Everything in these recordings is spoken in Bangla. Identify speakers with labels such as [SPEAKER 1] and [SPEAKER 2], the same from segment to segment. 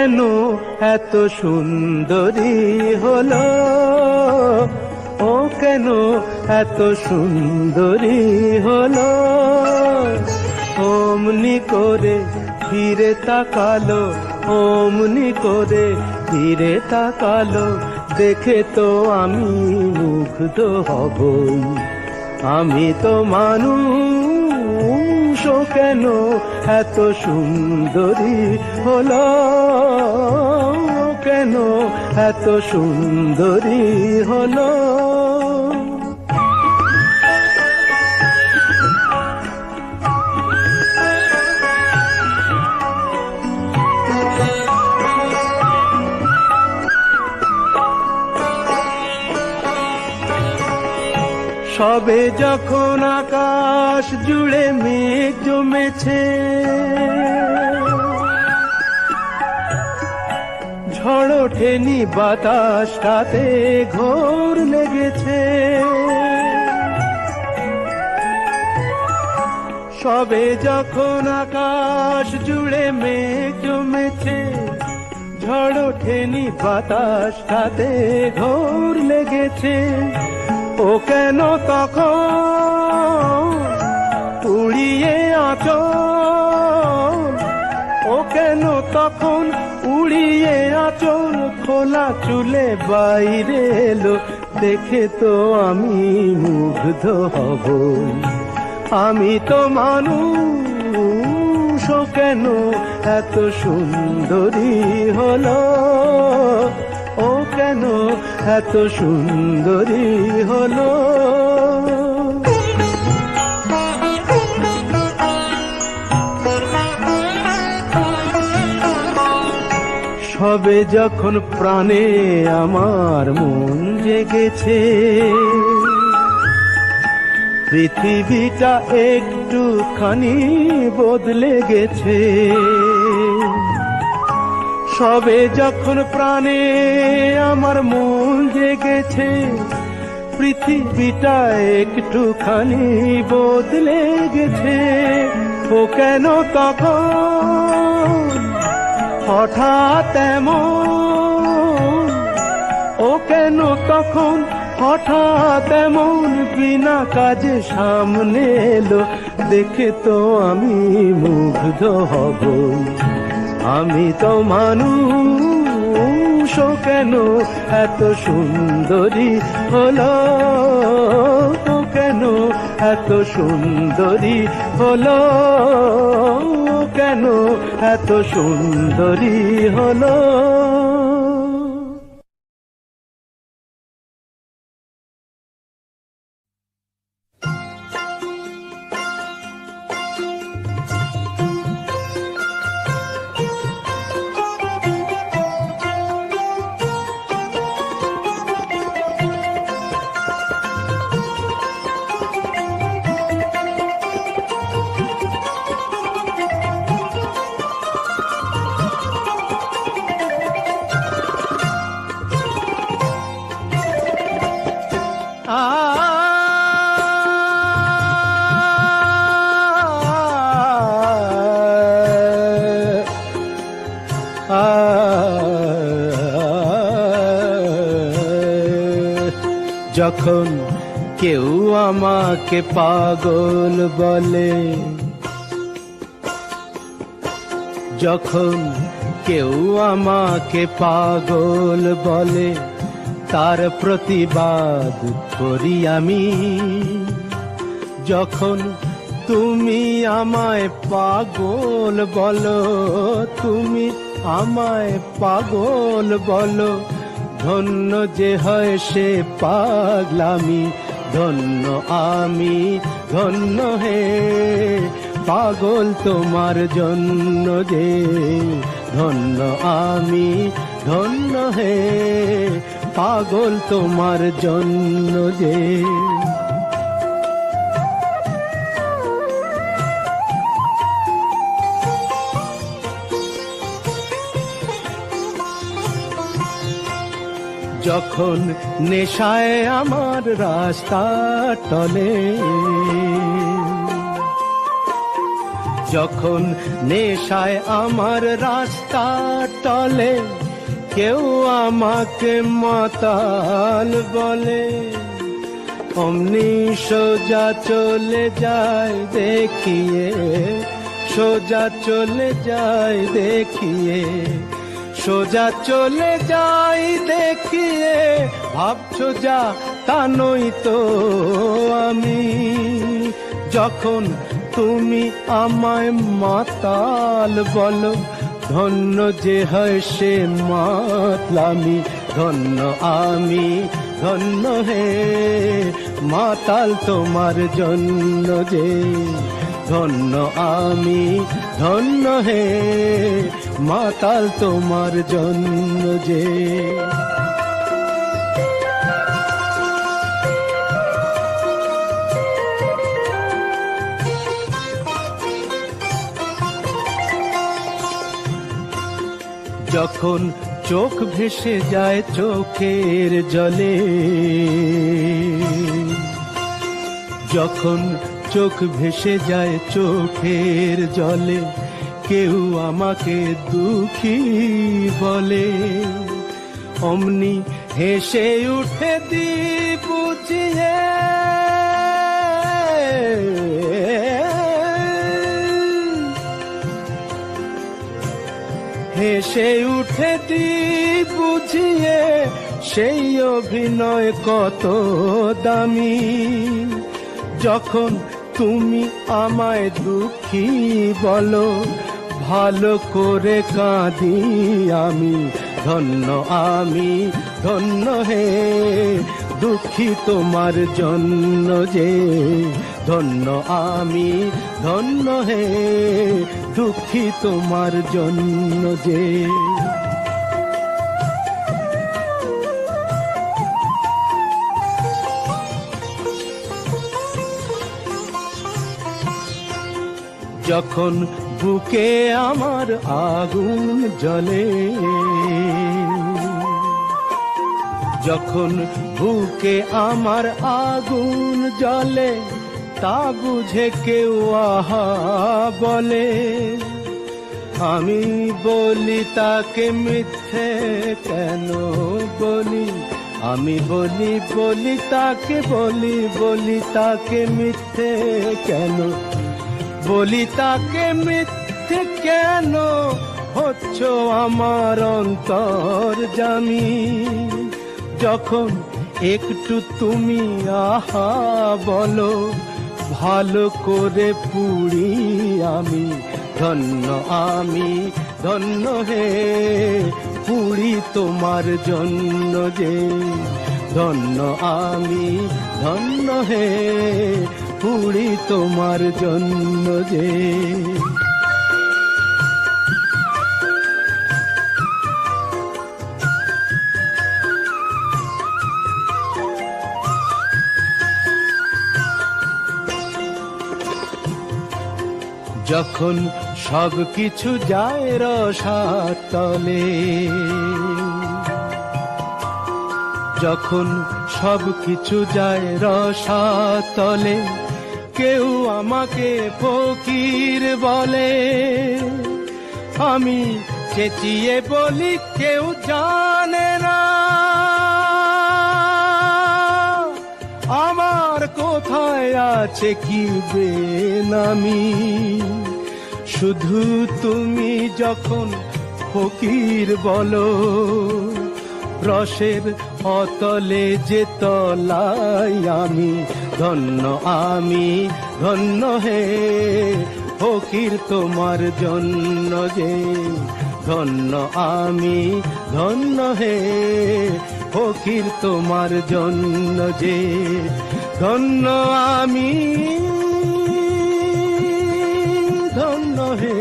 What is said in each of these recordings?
[SPEAKER 1] কেন এত সুন্দরী হলো, ও কেন এত সুন্দরী হলো। অমনি করে ফিরে তাকালো, অমনি করে ফিরে তাকালো, দেখে তো আমি মুগ্ধ হবই। আমি তো মানুষ, ও কেন এত সুন্দরী হলো, কেন এত সুন্দরী হলো। সবে যখন আকাশ জুড়ে মেঘ জমেছে, ঝড় ওঠেনি বাতাসটাতে ঘোর লেগেছে। সবে যখন আকাশ জুড়ে মেঘ জমেছে, ঝড় ওঠেনি বাতাসটাতে ঘোর লেগেছে। ও কেন তখন উড়িয়ে আঁচল, ও কেন তখন উড়িয়ে আঁচল, খোলা চুলে বাইরে এলো, দেখে তো আমি মুগ্ধ হব। আমি তো মানুষ, ও কেন এত সুন্দরী হলো, ও কেন এত সুন্দরী হলো। সবে যখন প্রাণে আমার মন জেগেছে, পৃথিবীটা একটুখানি বদলে গেছে। সবে যখন প্রাণে আমার মন জেগেছে, পৃথিবীটা একটুখানি বদলে গেছে। ও কেন তখন হঠাৎ এমন, ও কেন তখন হঠাৎ এমন বিনা কাজে সামনে এলো, দেখে তো আমি মুগ্ধ হব। আমি তো মানুষ, ও কেন এত সুন্দরী হলো, ও কেন এত সুন্দরী হলো, কেন এত সুন্দরী হলো। যখন কেউ আমাকে পাগল বলে, যখন কেউ আমাকে পাগল বলে, তার প্রতিবাদ করি আমি। যখন তুমি আমায় পাগল বলো, তুমি আমায় পাগল বলো, ধন্য যে হয় সে পাগলামি, ধন্য আমি, ধন্য হে পাগল তোমার জন্য যে, ধন্য আমি, ধন্য হে পাগল তোমার জন্য যে। যখন নেশায় আমার রাস্তা টলে, যখন নেশায় আমার রাস্তা টলে, কেউ আমাকে মাতাল বলে, অমনি সোজা চলে যায় দেখিয়ে, সোজা চলে যায় দেখিয়ে, সোজা চলে যাই দেখিয়ে। ভাবছো যা তা নই তো আমি, যখন তুমি আমায় মাতাল বলো, ধন্য যে হয় সে মাতলামি। ধন্য আমি, ধন্য হে মাতাল তোমার জন্য যে, ধন্য আমি, ধন্য হে মাতাল তোমার জন্য যে। যখন চোখ ভেসে যায় চোখের জলে, যখন চোখ ভেসে যায় চোখের জলে, কেউ আমাকে দুঃখী বলে, অমনি হেসে উঠে দি বুঝিয়ে। হেসে উঠে দি বুঝিয়ে, সেই অভিনয় কত দামি। যখন তুমি আমায় দুঃখী বলো, ভালো করে কাঁদি আমি। ধন্য আমি, ধন্য হে দুঃখী তোমার জন্য যে, ধন্য আমি, ধন্য হে দুঃখী তোমার জন্য যে। যখন বুকে আমার আগুন জ্বলে, যখন বুকে আমার আগুন জ্বলে, তা বুঝে কেউ আহা বলে, আমি বলি তাকে মিথ্যে কেন বলি। আমি বলি তাকে বলি তাকে মিথ্যে কেন বলি, তাকে মিথ্যে কেন হচ্ছ আমার অন্তর্যামী। যখন একটু তুমি আহা বলো, ভালো করে পুড়ি আমি। ধন্য আমি, ধন্য হে পুড়ি তোমার জন্য যে, ধন্য আমি, ধন্য হে পুড়ি তোমার জন্য যে। যখন সব কিছু যায় রসাতলে, যখন সব কিছু যায় রসাতলে, কেউ আমাকে ফকির বলে, আমি চেঁচিয়ে বলি কেউ জানে না আমার কোথায় আছে কি বেনামি। শুধু তুমি যখন ফকির বলো, রসের অতলে যে তলাই আমি। ধন্য আমি, ধন্য হে ফকির তোমার জন্য যে, ধন্য আমি, ধন্য হে ফকির তোমার জন্য যে। ধন্য আমি, ধন্য হে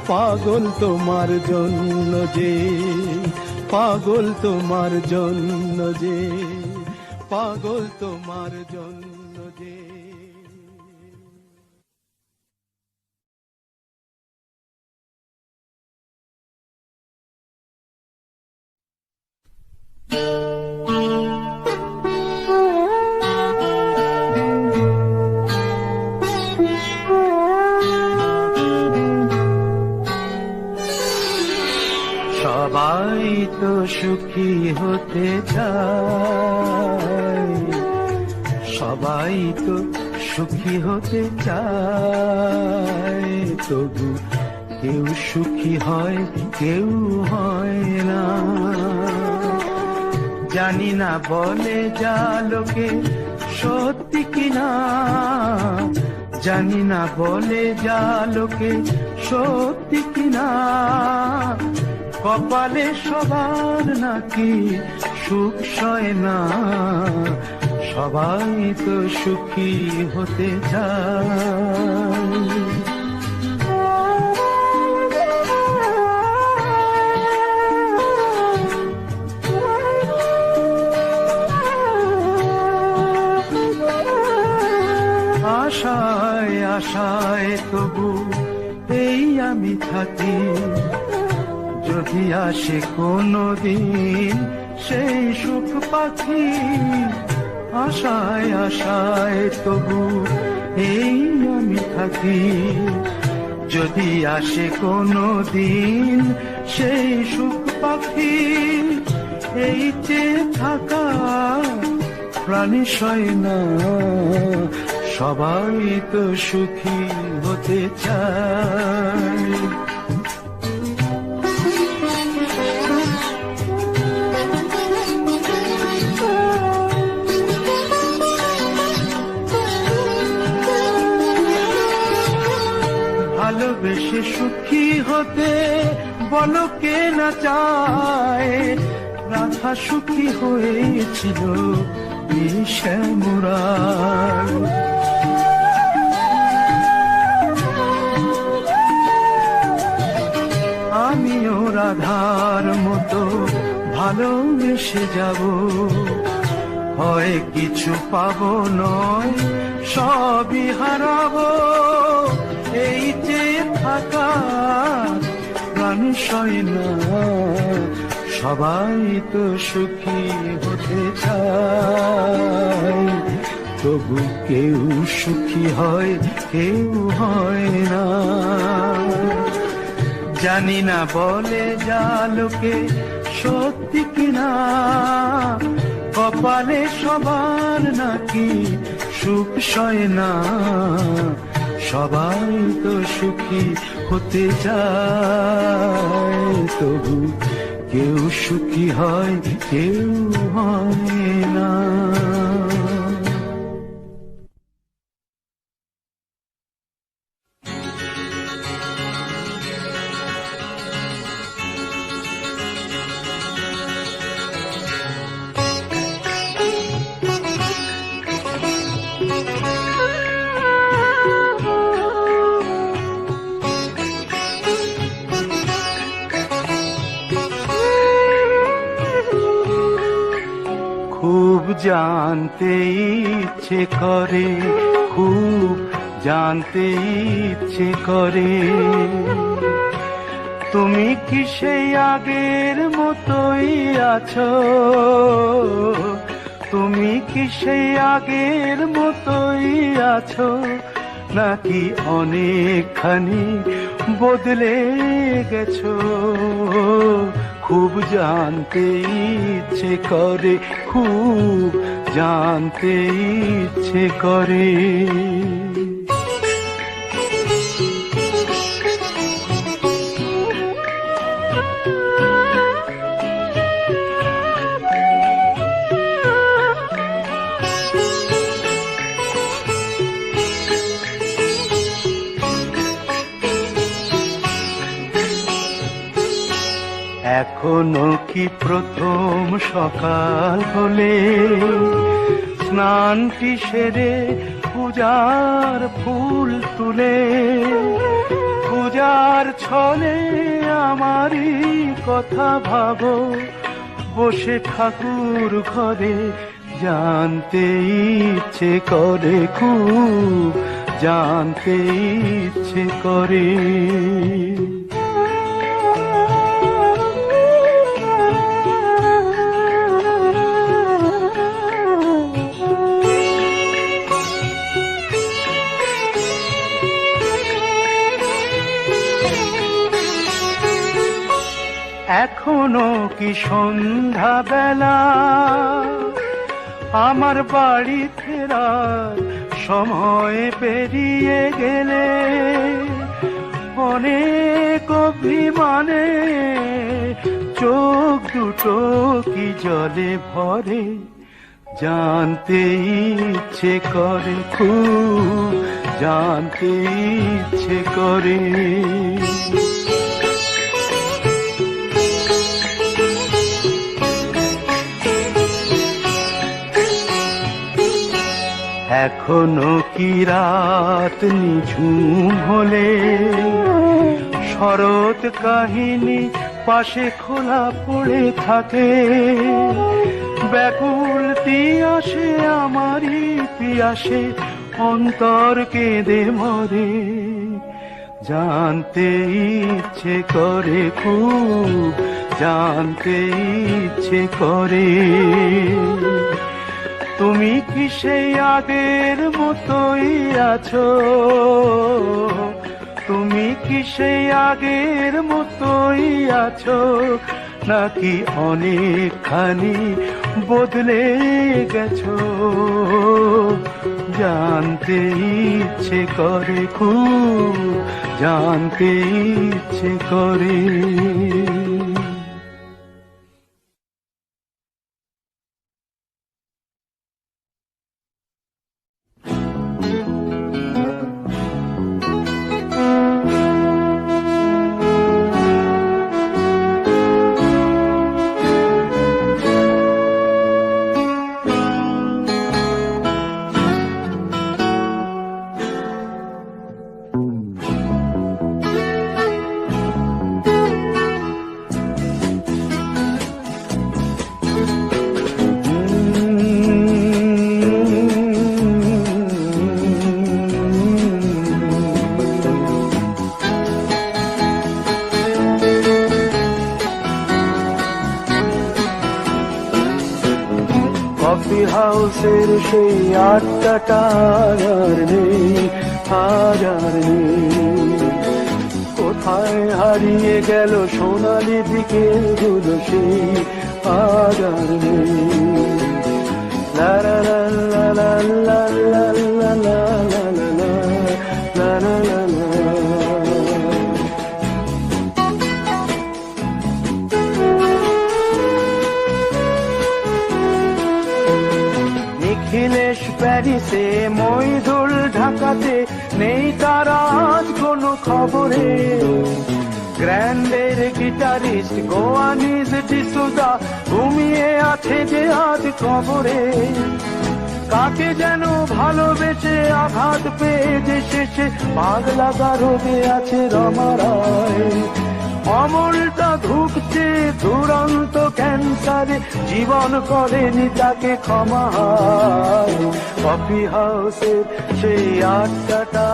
[SPEAKER 1] পাগল তোমার জন্য যে, পাগল তোমার জন্য যে, পাগল তোমার জন্য যে। সবাই তো সুখী হতে চায়, সবাই তো সুখী হতে চায়, তবু কেউ সুখী হয় কেউ হয় না। জানি না বলে যা লোকে সত্যি কিনা, জানি না বলে যা লোকে সত্যি কিনা, কপালে সবার নাকি সুখ সয় না। সবাই তো সুখী হতে চায়। আশায় আশায় তবু এই আমি থাকি, যদি আসে কোনো দিন সেই সুখ পাখি। আশায় আশায় তবু এই আমি থাকি, যদি আসে কোনো দিন সেই সুখ পাখি। এই যে থাকা প্রাণী সয় না, সবাই তো সুখী হতে চায়। ভালোবেসে সুখী হতে বলো কে না চায়, রাধা সুখী হয়েছিল শ্যামরায়। আমিও রাধার মতো ভালোবেসে যাব, হয় কিছু পাবো নয় সবই হারাবো। এই যে থাকা প্রাণ সয় না, সবাই তো সুখী হতে চায়, তবু কেউ সুখী হয় কেউ হয় না। জানি না বলে যা লোকে সত্যি কিনা, কপালে সবার নাকি সুখ সয় না। সবাই তো সুখী হতে চায়, তবু কেউ সুখী হয় কেউ হয় না। খুব জানতে ইচ্ছে করে, খুব জানতে ইচ্ছে করে, তুমি কি সেই আগের মতোই আছো, তুমি কি সেই আগের মতোই আছো, নাকি অনেকখানি বদলে গেছো। খুব জানতে ইচ্ছে করে, খুব জানতে ইচ্ছে করে। এখনো কি প্রথম সকাল হলে স্নানটি সেরে পূজার ফুল তুলে, পূজার ছলে আমারই কথা ভাবো, বসে ঠাকুর ঘরে জানতে ইচ্ছে করে, খুব জানতে ইচ্ছে করে। এখনো কি সন্ধ্যা বেলা, আমার বাড়ি ফেরার সময় পেরিয়ে গেলে অনেক অভিমানে চোখ দুটো কি জলে ভরে, জানতে ইচ্ছে করে, খুব জানতে ইচ্ছে করে। এখনো কি রাত নিঝুম হলে শরৎ কাহিনী পাশে খোলা পড়ে থাকে, ব্যাকুল তিয়াসে আমারই পিয়াসে অন্তর কেঁদে মরে, জানতে ইচ্ছে করে, খুব জানতে ইচ্ছে করে। তুমি কি সেই আগের মতোই আছো, তুমি কি সেই আগের মতোই আছো, নাকি অনেকখানি বদলে গেছো, জানতে ইচ্ছে করে, খুব জানতে ইচ্ছে করে। কফি হাউসের সেই আড্ডাটা আর নেই, আর নেই। কোথায় হারিয়ে গেল সোনালি বিকেল গুলো সেই আর নেই। লা লা লা লা লা লা লা লা লা লা লা লা লা লা। নিখিলেশ প্যারিসে, মইদুল ঢাকাতে, নেই তার আজ কোনো খবরে। গ্র্যান্ডের গিটারিস্ট গোয়ানিজ ডিসুজা ঘুমিয়ে আছে যে আজ কবরে। কাকে যেন ভালোবেসে আঘাত পেয়ে যে শেষে পাগলা রোগে আছে রমা রায়। অমলটা ধুকছে দুরন্ত ক্যান্সারে, জীবন করেনি তাকে ক্ষমা। কফি হাউসের সেই আড্ডাটা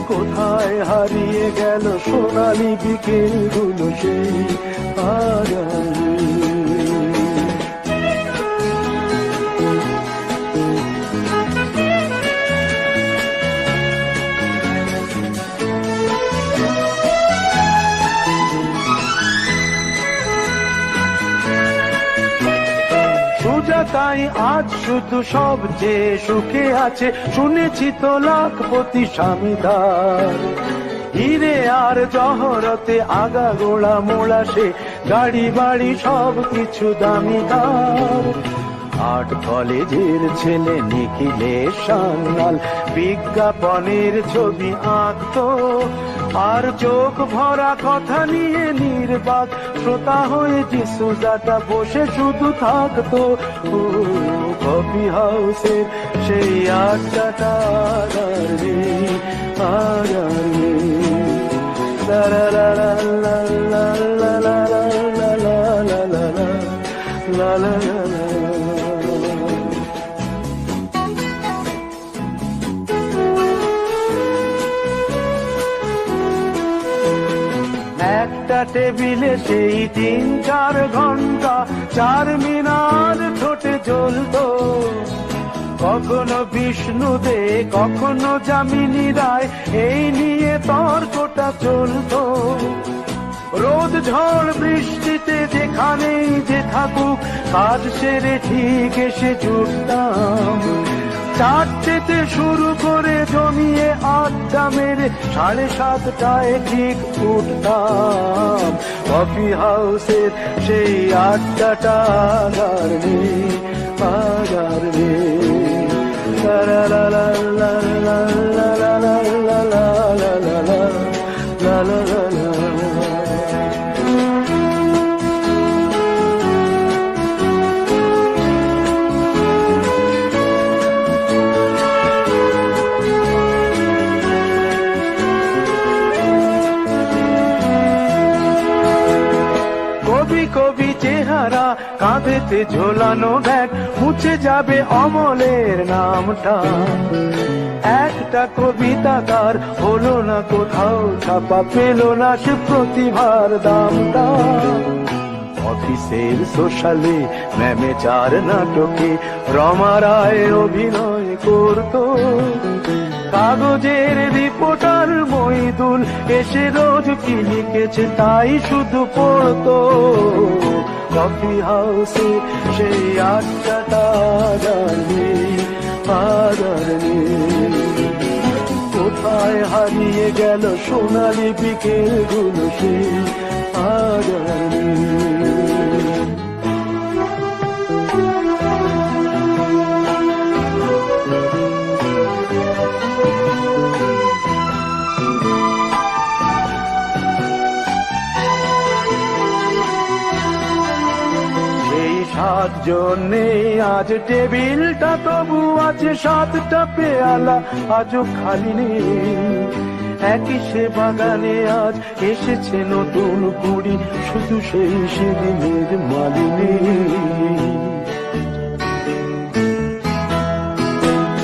[SPEAKER 1] কোথায় হারিয়ে গেল সোনালি বিকেল গুলো সেই আর তাই আজ শুধু সবচেয়ে সুখে আছে, শুনেছি তো লাখপতি স্বামীদার। হিরে আর জহরতে আগা গোড়া মোড়া সে, গাড়ি বাড়ি সব কিছু দামিদার। আর্ট কলেজের ছেলে নিখিলেশ সান্যাল বিজ্ঞাপনের ছবি আঁকতো, আর চোখ ভরা কথা নিয়ে নির্বাক শ্রোতা হয়ে ডিসুজাটা বসে শুধু থাকতো। কফি হাউসের সেই আড্ডাটা একটা টেবিলে সেই 3-4 ঘন্টা চার মিনার ঠোঁটে জ্বলতো। কখনো বিষ্ণু দে কখনো যামিনী রায়, এই নিয়ে তর্কটা চলতো। রোদ ঝড় বৃষ্টিতে যেখানেই যে থাকুক, কাজ সেরে ঠিক এসে জুটতাম। চারটেতে শুরু করে জমিয়ে আড্ডা মেরে 7:30টায় ঠিক উঠতাম। কফি হাউসের সেই আড্ডাটা আর নেই, আর নেই। লা লা লা লা লা লা লা লা লা লা লা লা লা লা লা। কবি চেহারা, কাঁধেতে ঝোলানো ব্যাগ, মুছে যাবে অমলের নামটা। একটা কবিতা তার হলো না কোথাও ছাপা, পেল না সে প্রতিভার দামটা। অফিসের সোশ্যালে ম্যামে 4 নাটকে রমা রায় অভিনয় করতো। কাগজের রিপোর্টার মইদুল এসে রোজ কি লিখেছে তাই শুধু পড়তো। কফি হাউসে সেই আড্ডাটা কোথায় হারিয়ে গেল সোনালি বিকেল গুলো সেই আদার। জন্যে আজ টেবিলটা তবু আছে 7টা পেয়ালা আজও খালি নেই। একই সে বাগানে আজ এসেছে নতুন কুড়ি, শুধু সেই সেদিনের মালিনী।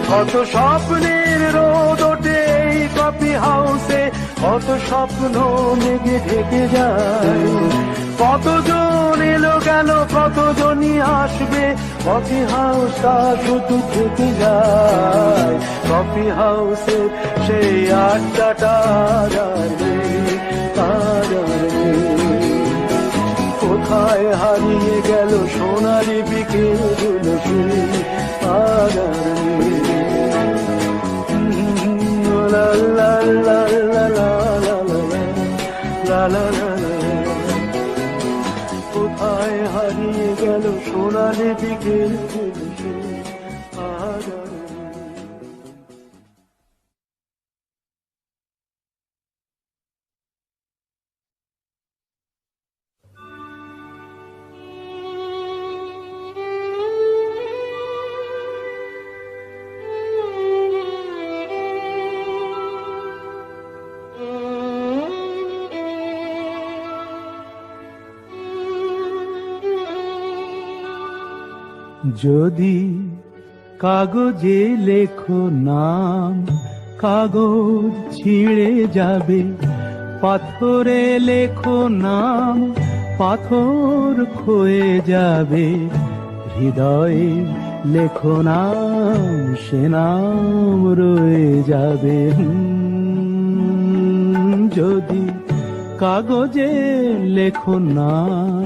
[SPEAKER 1] কত স্বপ্নের রোদ ওঠে এই কফি হাউসে, কত স্বপ্ন মেঘে ঢেকে যায়। কতজন এলো গেল কতজনই আসবে, কফি হাউসটা শুধু থেকে যায়। কফি হাউসে সেই আড্ডাটা কোথায় হারিয়ে গেল সোনালি বিকেল গুলো সেই আদার। লা লা লা লা লা লা লা লা। কোথায় হারিয়ে গেল সোনালি বিকেল গুলো সেই আদার। যদি কাগজে লেখো নাম, কাগজ ছিঁড়ে যাবে। পাথরে লেখো নাম, পাথর ক্ষয়ে যাবে। হৃদয়ে লেখো নাম, সে নাম রয়ে যাবে। যদি কাগজে লেখো নাম।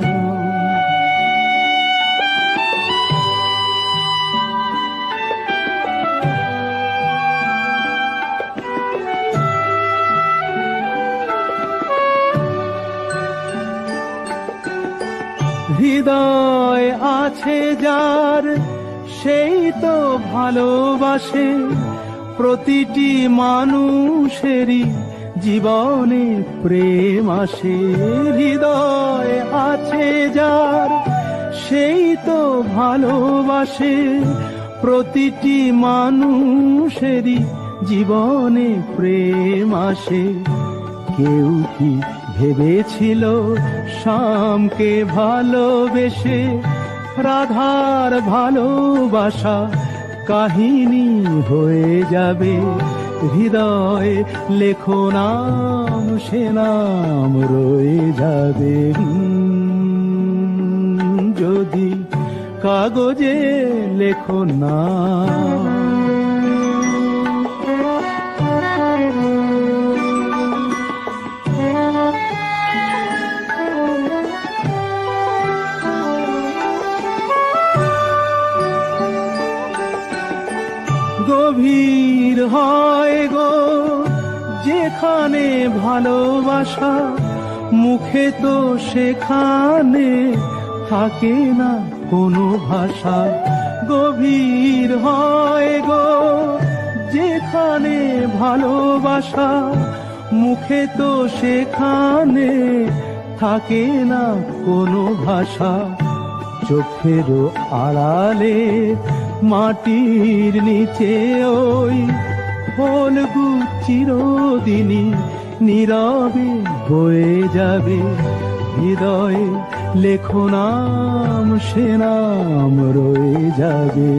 [SPEAKER 1] হৃদয় আছে যার, সেই তো ভালোবাসে। প্রতিটি মানুষেরই জীবনে প্রেম আসে। হৃদয় আছে যার, সেই তো ভালোবাসে। প্রতিটি মানুষেরই জীবনে প্রেম আসে। কেউ কি ভেবেছিল শ্যামকে ভালোবেসে রাধার ভালোবাসা কাহিনী হয়ে যাবে। হৃদয়ে লেখো নাম, সে নাম রয়ে যাবে। যদি কাগজে লেখো না। গভীর হয় গো যেখানে ভালোবাসা, মুখে তো সেখানে থাকে না কোনো ভাষা। গভীর হয় গো যেখানে ভালোবাসা, মুখে তো সেখানে থাকে না কোনো ভাষা। চোখের আড়ালে মাটির নিচে ওই ফলগু চিরদিনই নীরবে বয়ে যাবে। হৃদয়ে লেখো নাম, সে নাম রয়ে যাবে।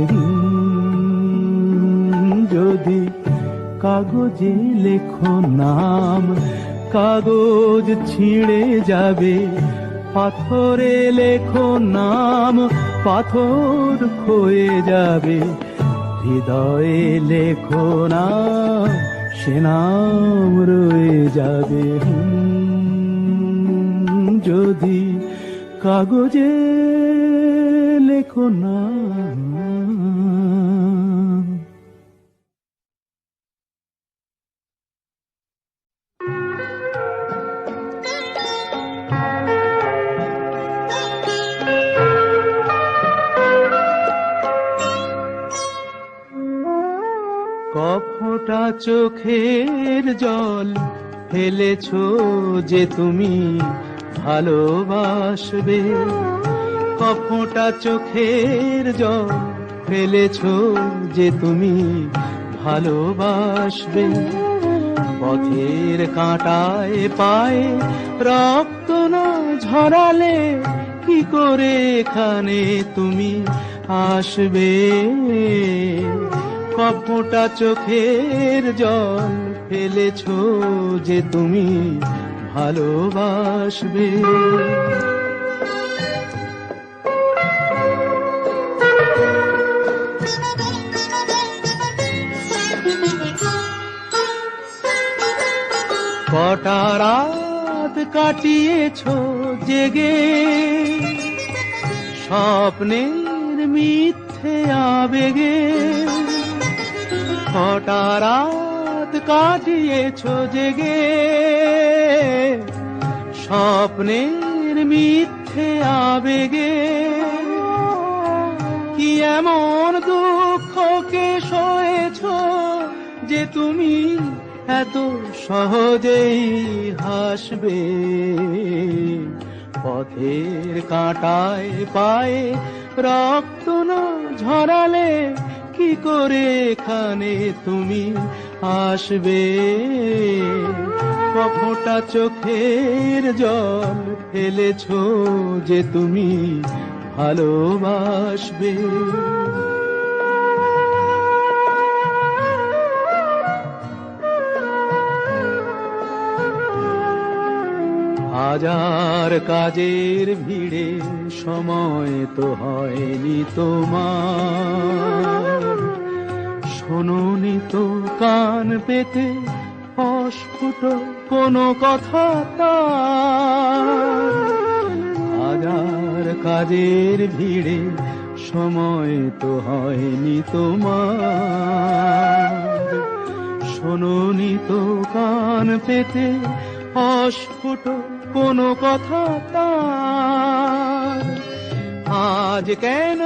[SPEAKER 1] যদি কাগজে লেখো নাম, কাগজ ছিঁড়ে যাবে। পাথরে লেখো নাম, পাথর ক্ষয়ে যাবে। হৃদয়ে লেখো নাম, সে নাম রয়ে যাবে। যদি কাগজে লেখো নাম। কফোটা চোখের জল ফেলেছো যে তুমি ভালোবাসবে। কফোটা চোখের জল ফেলেছো যে তুমি ভালোবাসবে। পথের কাঁটায় পায়ে রক্ত না ঝরালে কি করে এখানে তুমি আসবে। কফোটা চোখের জল ফেলেছো যে তুমি ভালোবাসবে। কটা রাত কাটিয়েছো জেগে, স্বপ্নের মিথ্যে আবেগে। কটা রাত কাটিয়েছো জেগে, স্বপ্নের মিথ্যে আবেগে। কি এমন দুঃখকে সয়েছো যে তুমি এত সহজেই হাসবে। পথের কাঁটায় পায়ে রক্ত না ঝরালে কি করে এখানে তুমি আসবে। কফোটা চোখের জল ফেলেছো যে তুমি ভালোবাসবে। হাজার কাজের ভিড়ে সময় তো হয়নি তোমার। শোনোনি তো কান পেতে অস্ফুট কোনো কথা তার। হাজার কাজের ভিড়ে সময় তো হয়নি তোমার। শোনোনি তো কান পেতে অস্ফুট কোনো কথা তার। আজ কেন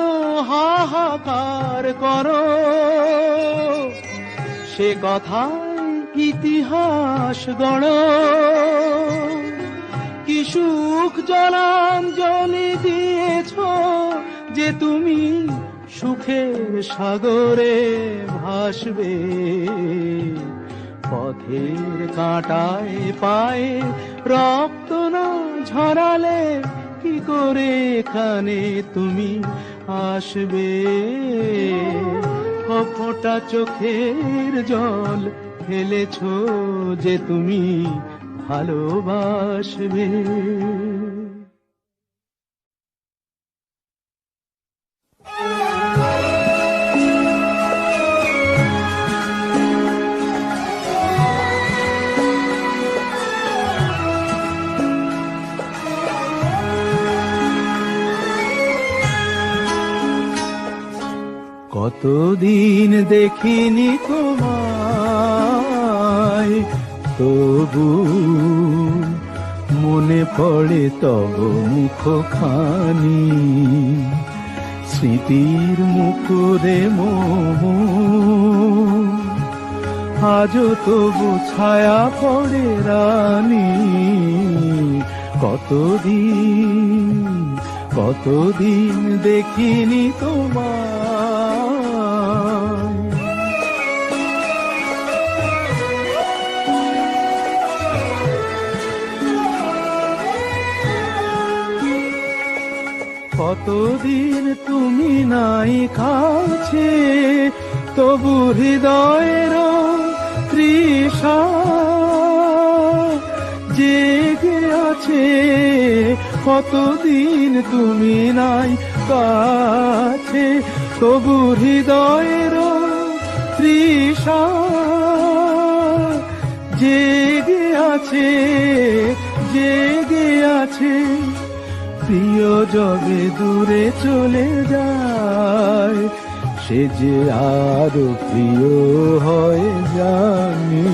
[SPEAKER 1] হাহাকার করো, সে কথায় ইতিহাস গড়ো। কি সুখ জলাঞ্জলি দিয়েছো যে তুমি সুখের সাগরে ভাসবে। পথের কাঁটায় পায়ে রক্ত না ঝরালে কি করে এখানে তুমি আসবে। কফোটা চোখের জল ফেলেছো যে তুমি ভালোবাসবে। কতদিন দেখিনি তোমায়, তবু মনে পড়ে তব মুখখানি। স্মৃতির মুকুরে মোর আজও তবু ছায়া পড়ে রানী। কতদিন দেখিনি তোমায়। কতদিন তুমি নাই কাছে, তবু হৃদয়ের তৃষা জেগে আছে। কতদিন তুমি নাই কাছে, তবু হৃদয়ের তৃষা জেগে আছে, জেগে আছে। প্রিয় যবে দূরে চলে যায়, সে যে আরো প্রিয় হয় জানি।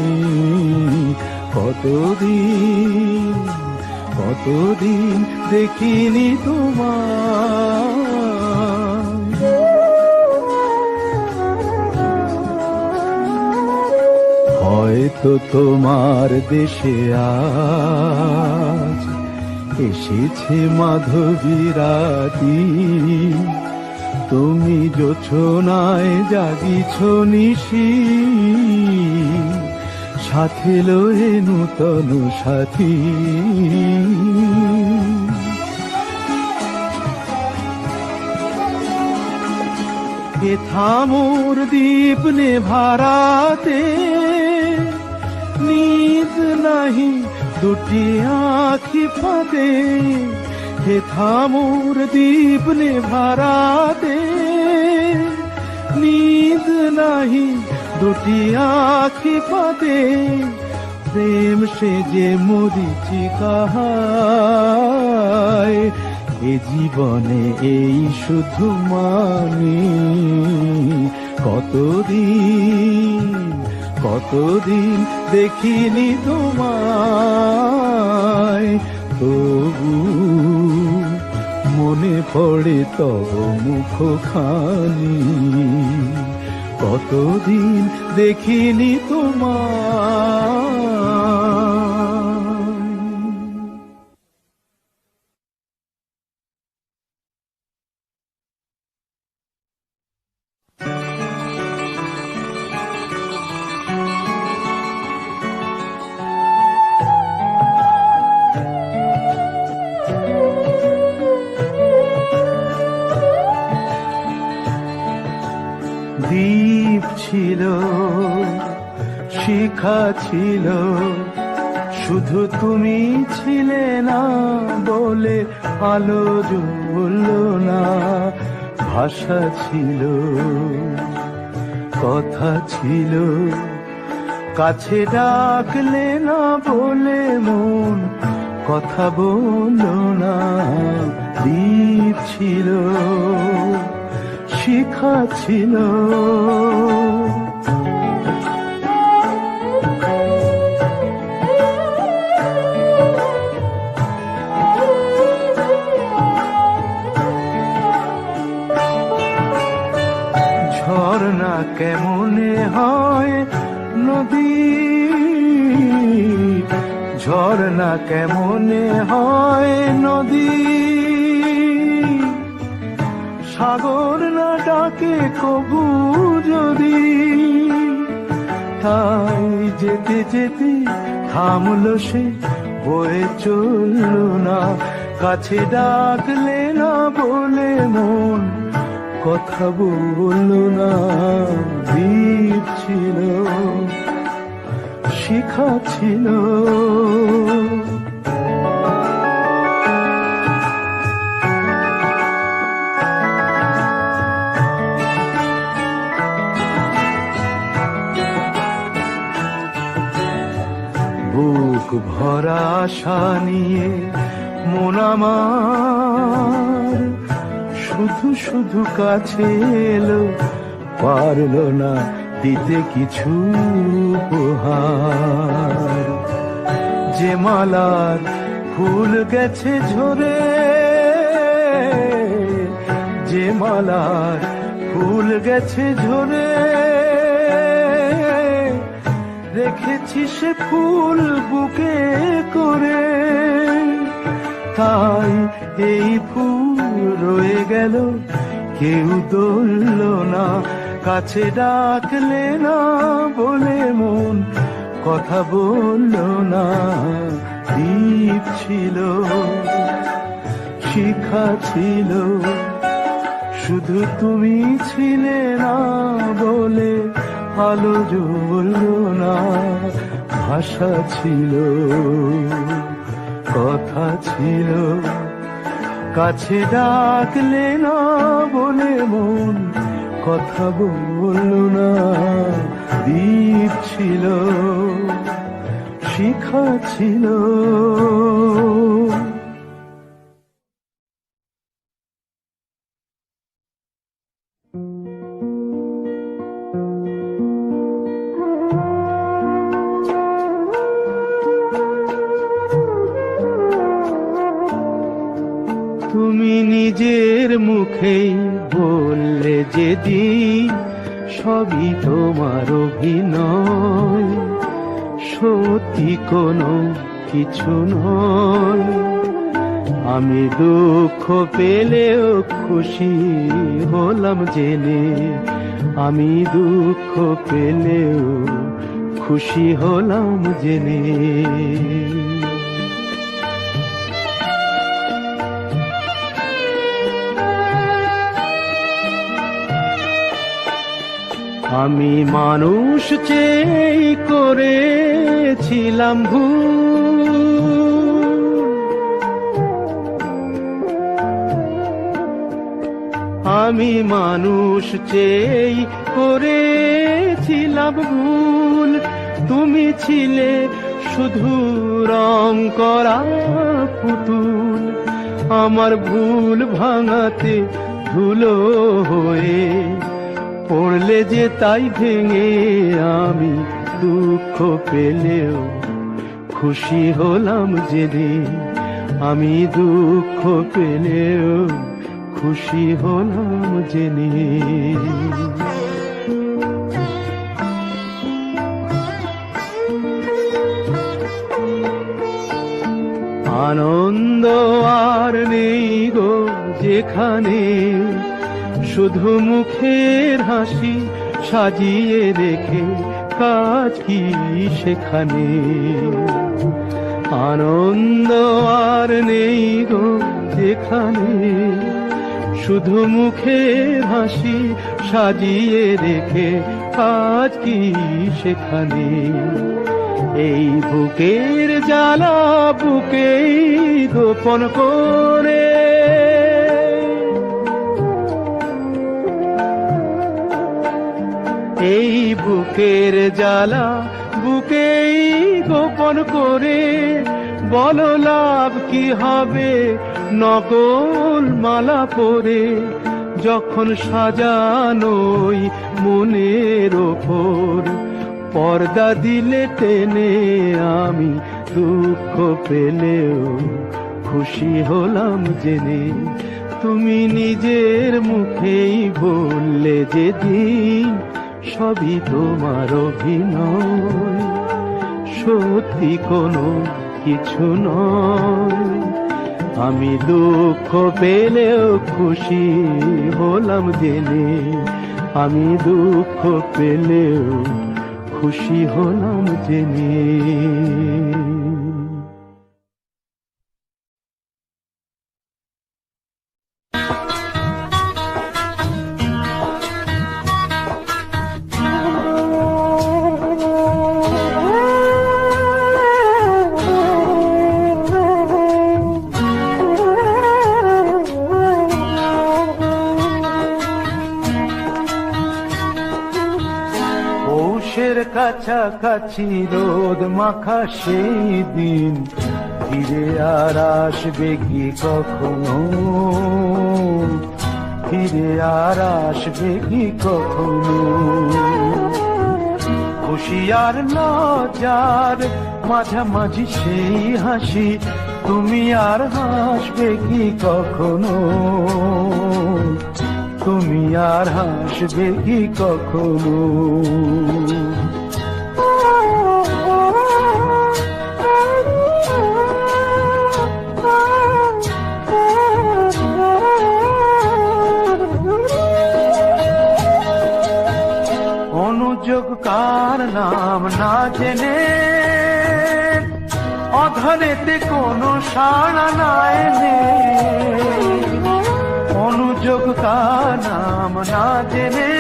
[SPEAKER 1] কতদিন দেখিনি তোমায়। হয়তো তোমার দেশে আজ এসেছে মাধবী রাতি। তুমি জোছনায় জাগিছ নিশি, সাথে লয়ে নূতন সাথী। এ থামোর দীপ নেভারাতে নিদ নাহি দুটি আঁখি ফাঁদে। হে থামোর দীপ নেভারাতে নিদ নাহি দুটি আঁখি ফাঁদে। প্রেম সে যে মরীচিকা হায়, এ জীবনে এই শুধু মানি। কতদিন দেখিনি তোমায়, তবু মনে পড়ে তব মুখখানি। কতদিন দেখিনি তোমায়। দ্বীপ ছিল, শিখা ছিল, শুধু তুমি ছিলে না বলে আলো জ্বলল না। ভাষা ছিল, কথা ছিল, কাছে ডাকলে না বলে মন কথা বলল না। দ্বীপ ছিল, শিখা ছিল, ঝর্ণা কেমনে হয় নদী, ঝর্ণা কেমনে হয় নদী। সাগর না ডাকে কবু যদি, তাই যেতে যেতে থামলো সে, বয়ে চলল না। কাছে ডাকলে না বলে মন কথা বলল না। দ্বীপ ছিল, শিখা ছিল, বুক ভরা আশা নিয়ে মন আমার শুধু শুধু কাছে এলো, পারলো না দিতে কিছু উপহার। যে মালার ফুল গেছে ঝরে, যে মালার ফুল গেছে ঝরে, রেখেছি সে ফুল বুকে করে। তাই এই ফুল রয়ে গেল, কেউ ধরল না, কাছে ডাকলে না বলে মন কথা বলল না। দ্বীপ ছিল, শিখা ছিল, শুধু তুমি ছিলে না বলে আলো জ্বলল না। ভাষা ছিল, কথা ছিল, কাছে ডাকলে না বলে মন কথা বলল না। দ্বীপ ছিল, শিখা ছিল। তুমি নিজের মুখেই বললে যেদিন সবই তোমার অভিনয়, সত্যি কোনো কিছু নয়। আমি দুঃখ পেলেও খুশি হলাম জেনে, আমি দুঃখ পেলেও খুশি হলাম জেনে। আমি মানুষ চেয়ে করেছিলাম ভুল, আমি মানুষ চেয়ে করেছিলাম ভুল। তুমি ছিলে শুধু রং করা পুতুল, আমার ভুল ভাঙাতে ধুলো হয়ে পড়লে যে তাই ভেঙে। আমি দুঃখ পেলেও খুশি হলাম জেনে, আমি দুঃখ পেলেও খুশি হলাম জেনে। আনন্দ আর নেই গো যেখানে, শুধু মুখের হাসি সাজিয়ে রেখে কাজ কি সেখানে। আনন্দ আর নেই গো যেখানে, শুধু মুখের হাসি সাজিয়ে রেখে কাজ কি সেখানে। এই বুকের জ্বালা বুকেই গোপন করে, এই বুকের জ্বালা বুকেই গোপন করে। বলো লাভ কি হবে নকল মালা পরে, যখন সাজানোই মনের ওপর পর্দা দিলে টেনে। আমি দুঃখ পেলেও খুশি হলাম জেনে, তুমি নিজের মুখেই বললে যেদিন সবই তোমার অভিনয়, সত্যি কোনো কিছু নয়। আমি দুঃখ পেলেও খুশি হলাম জেনে, আমি দুঃখ পেলেও খুশি হলাম জেনে। কাছাকাছি রোদ মাখা সেই দিন ফিরে আর আসবে কি কখনো? ফিরে আর আসবে কি কখনো? খুশি আর লজ্জার মাঝামাঝি সেই হাসি, তুমি আর হাসবে কি কখনো? তুমি আর হাসবে কি কখনো? অনুযোগ কার নাম না জেনে অধরেতে কোনো সাড়া না এনে, অনুযোগ কার নাম না জেনে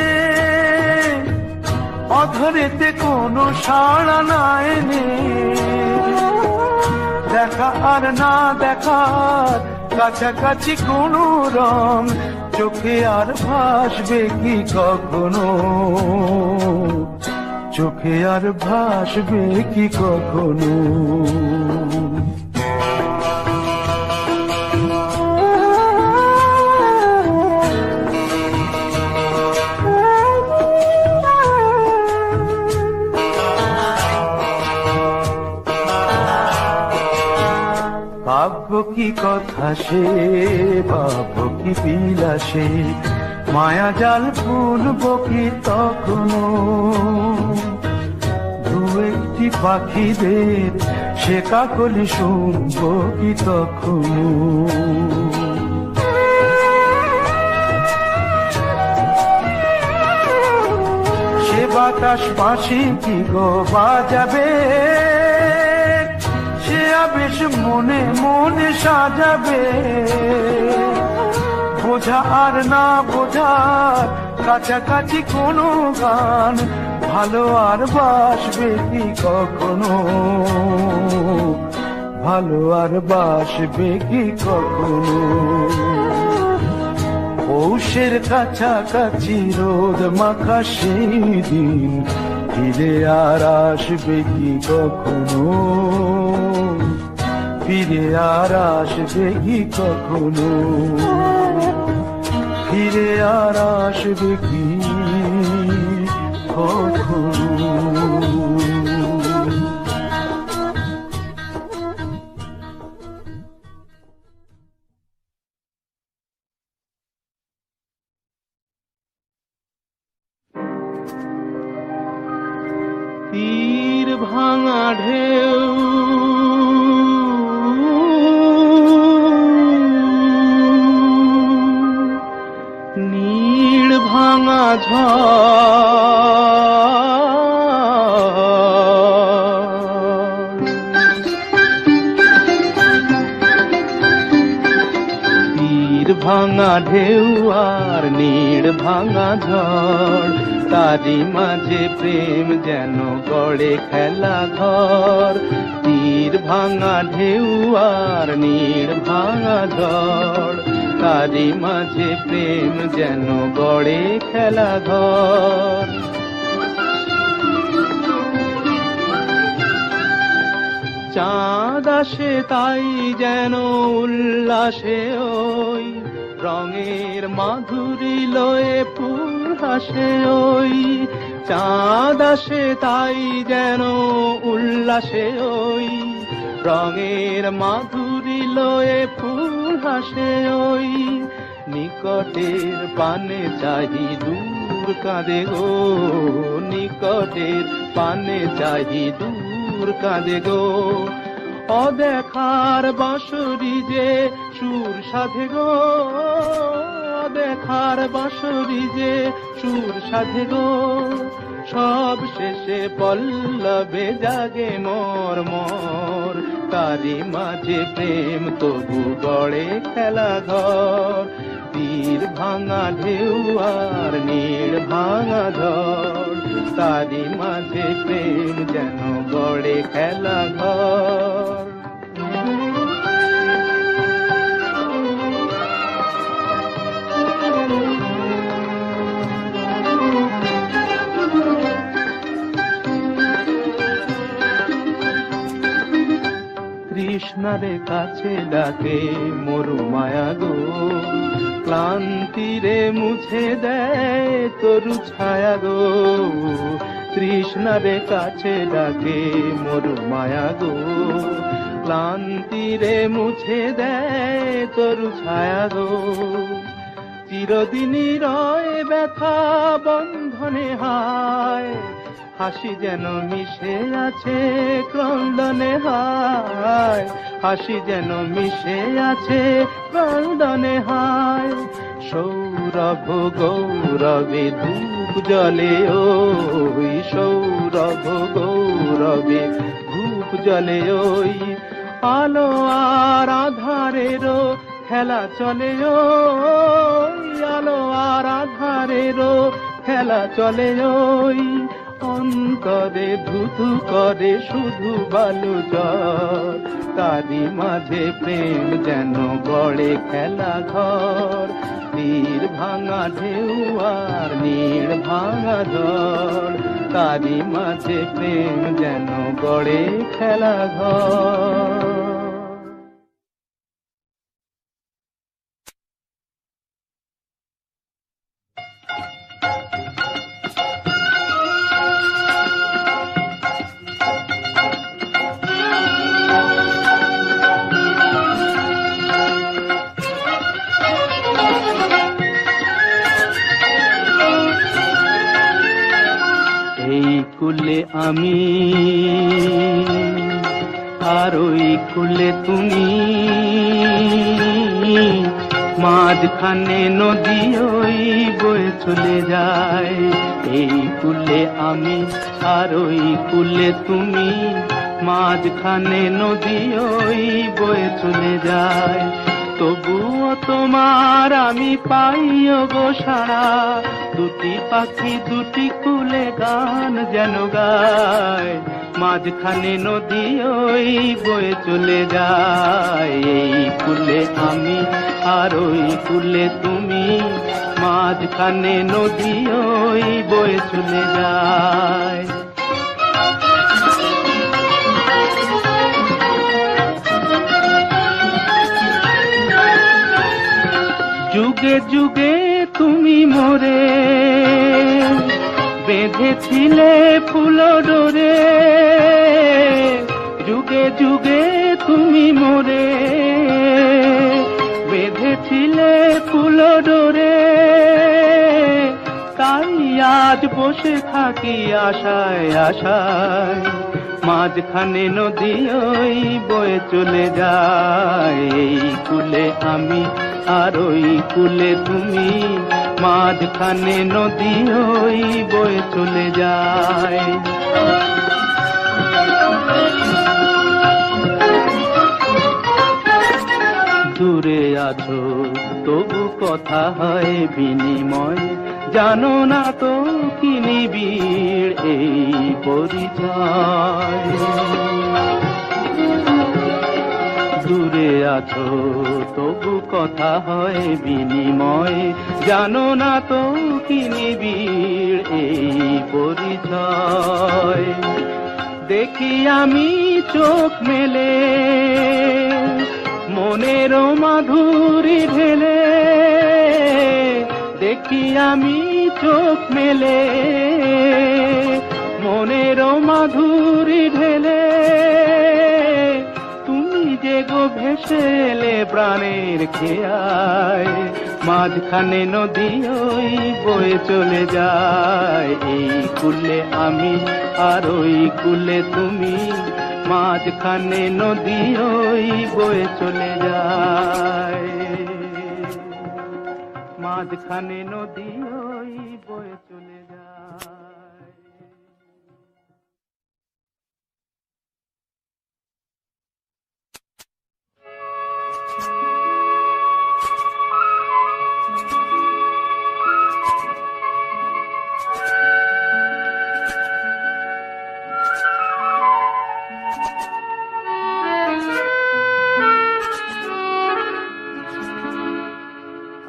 [SPEAKER 1] অধরেতে কোনো সাড়া না এনে, দেখা আর না দেখার কাছাকাছি কোনো রং, চোখে আর ভাসবে কি কখনো? চোখে আর ভাসবে কি কখনো? ভাবব কি কথা সে, ভাবব কি বিলাসে, মায়া জাল বুনব কি তখনো? দু একটি পাখিদের সে কাকলি শুনব কি তখনো? সে বাতাস পাশে কি গো বাজাবে, সে আবেশ মনে মনে সাজাবে, বোঝা আর না বোঝার কাছাকাছি কোনো গান, ভালো আর বাসবে কি কখনো? ভালো আর বাসবে কি কখনো? পৌষের কাছাকাছি রোদ মাখা সেই দিন, ফিরে আর আসবে কি কখনো? ফিরে আর আসবে কি কখনো? ফিরে আর আসবে কি কখনো? তীর ভাঙা ঢেউ নীড় ভাঙা তীর ভাঙা ঢেউ আর নীড় ভাঙা ঝড়, তারি মাঝে প্রেম যেন গড়ে খেলা ঘর। তীর ভাঙা ঢেউ আর নীড় ভাঙা ঝড়, তারি মাঝে প্রেম যেন গড়ে খেলা ঘর। চাঁদ আসে তাই যেন উল্লাসে ওই, রঙের মাধুরী লয়ে ফুল হাসে ওই। চাঁদ আসে তাই যেন উল্লাসে ওই, রঙের মাধুরী লয়ে ফুল হাসে ওই। নিকটের পানে চাহি দূর কাঁদে গো, নিকটের পানে চাহি দূর কাঁদে গো। অদেখার বাঁশরি যে সুর সাধে গো, অদেখার বাঁশরি যে সুর সাধে গো। সব শেষে পল্লবে জাগে মোর মোর, তারি মাঝে প্রেম তবু গড়ে খেলা ঘর। তীর ভাঙা ঢেউ আর নীড় ভাঙা ঝড়, তারি মাঝে প্রেম যেন গড়ে খেলা ঘর। তৃষ্ণারে কাছে ডাকে মরু মায়া গো, ক্লান্তিরে মুছে দেয় তরু ছায়া গো, তৃষ্ণারে কাছে ডাকে মরু মায়া গো, ক্লান্তিরে মুছে দেয় তরু ছায়া গো। চিরদিনই রয় ব্যথা বন্ধনে হায়, হাসি যেন মিশে আছে ক্রন্দনে হায়, হাসি যেন মিশে আছে ক্রন্দনে হায়। সৌরভ গৌরবে ধূপ জ্বলে ওই, সৌরভ গৌরবে ধূপ জ্বলে ওই, আলো আর আধারেরও খেলা চলে ওই, আলো আর আধারেরও খেলা চলে ওই, অন্তরে ধুধু করে শুধু বালু জল, তারি মাঝে প্রেম যেন গড়ে খেলা ঘর, তীর ভাঙা ঢেউ আর নীড় ভাঙা জল, তারি মাঝে প্রেম যেন গড়ে খেলা ঘর। কুলে আমি আর ওই কুলে তুমি, মাঝখানে নদী ওই বয়ে চলে যায়। এই কুলে আমি আর ওই কুলে তুমি, মাঝখানে নদী ওই বয়ে চলে যায়। তবুও তোমার আমি পাইও গো সাড়া, দুটি পাখি দুটি কুলে গান যেন গায়, মাঝখানে নদী ওই বয়ে চলে যায়। এই কুলে আমি আর ওই কুলে তুমি, মাঝখানে নদী ওই বয়ে চলে যায়। যুগে যুগে তুমি মোরে বেঁধেছিলে ফুল ডোরে, যুগে যুগে তুমি মোরে বেঁধেছিলে ফুল ডোরে, তাই আজ বসে থাকি আশায় আশায়, মাঝখানে নদী ওই বয়ে চলে যায়। এই কুলে আমি আর ওই কুলে তুমি, মাঝখানে নদী ওই বয়ে চলে যায়। দূরে আছো তবু কথা হয় বিনিময়, জানো না তো কি নিবিড় এই পরিচয়। দূরে আছো তবু কথা হয় বিনিময়, জানো না তো কি নিবিড় এই পরিচয়। দেখি আমি চোখ মেলে মনের মাধুরী ঢেলে, দেখি আমি চোখ মেলে মনের মাধুরী ঢেলে, তুমি যে গো ভেসে এলে প্রাণের খেয়ায়, মাঝখানে নদী ওই বয়ে চলে যায়। এই কুলে আমি আর ওই কুলে তুমি, মাঝখানে নদী ওই বয়ে চলে যায়, মাঝখানে নদী ওই বয়ে চলে যায়।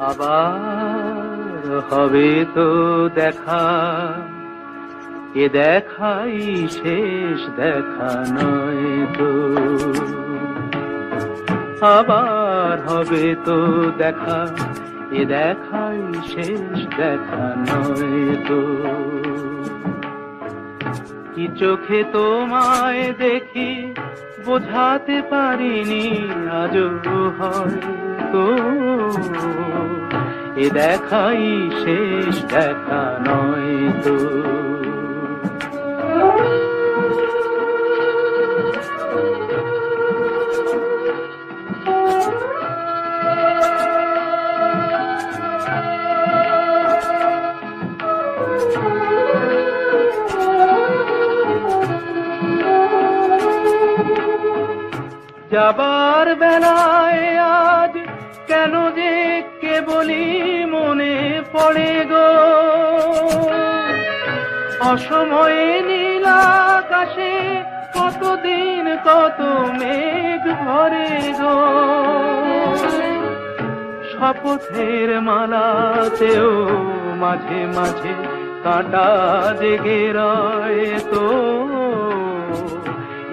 [SPEAKER 1] আবার হবে তো দেখা, এ দেখাই শেষ দেখা নয় তো। আবার হবে তো দেখা, এ দেখাই শেষ দেখা নয় তো। কি চোখে তোমায় দেখি বোঝাতে পারিনি আজও হয়তো, এ দেখাই শেষ দেখা নয় তো। যাবার বেলায় আজ কেন যে কেবলই মনে পড়ে গো, অসময়ে নীল আকাশে কতদিন কত মেঘ ভরে গো। শপথের মালাতেও মাঝে মাঝে কাঁটা জেগে রয় তো,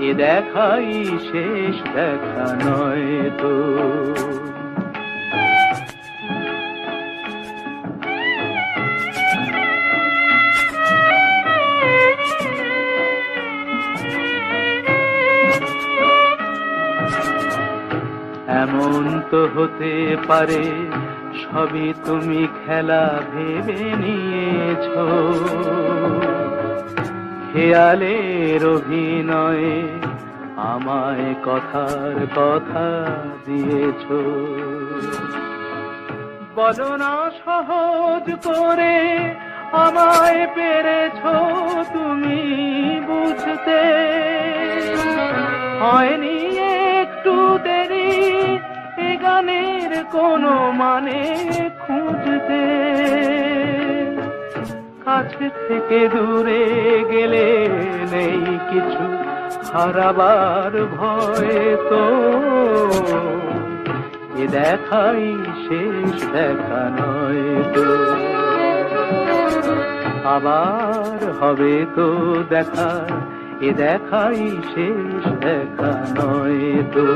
[SPEAKER 1] এ দেখাই শেষ দেখা নয় তো। এমন তো হতে পারে সবই তুমি খেলা ভেবে নিয়েছো, খেয়ালের অভিনয়ে আমায় কথার কথা দিয়েছো। বলো না সহজ করে আমায় পেরেছো তুমি বুঝতে, হয়নি একটু দেরি এ গানের কোনো মানে খুঁজতে। কাছে থেকে দূরে গেলে নেই কিছু হারাবার ভয় তো, এ দেখাই শেষ দেখা নয় তো। আবার হবে তো দেখা, এ দেখাই শেষ দেখা নয় তো।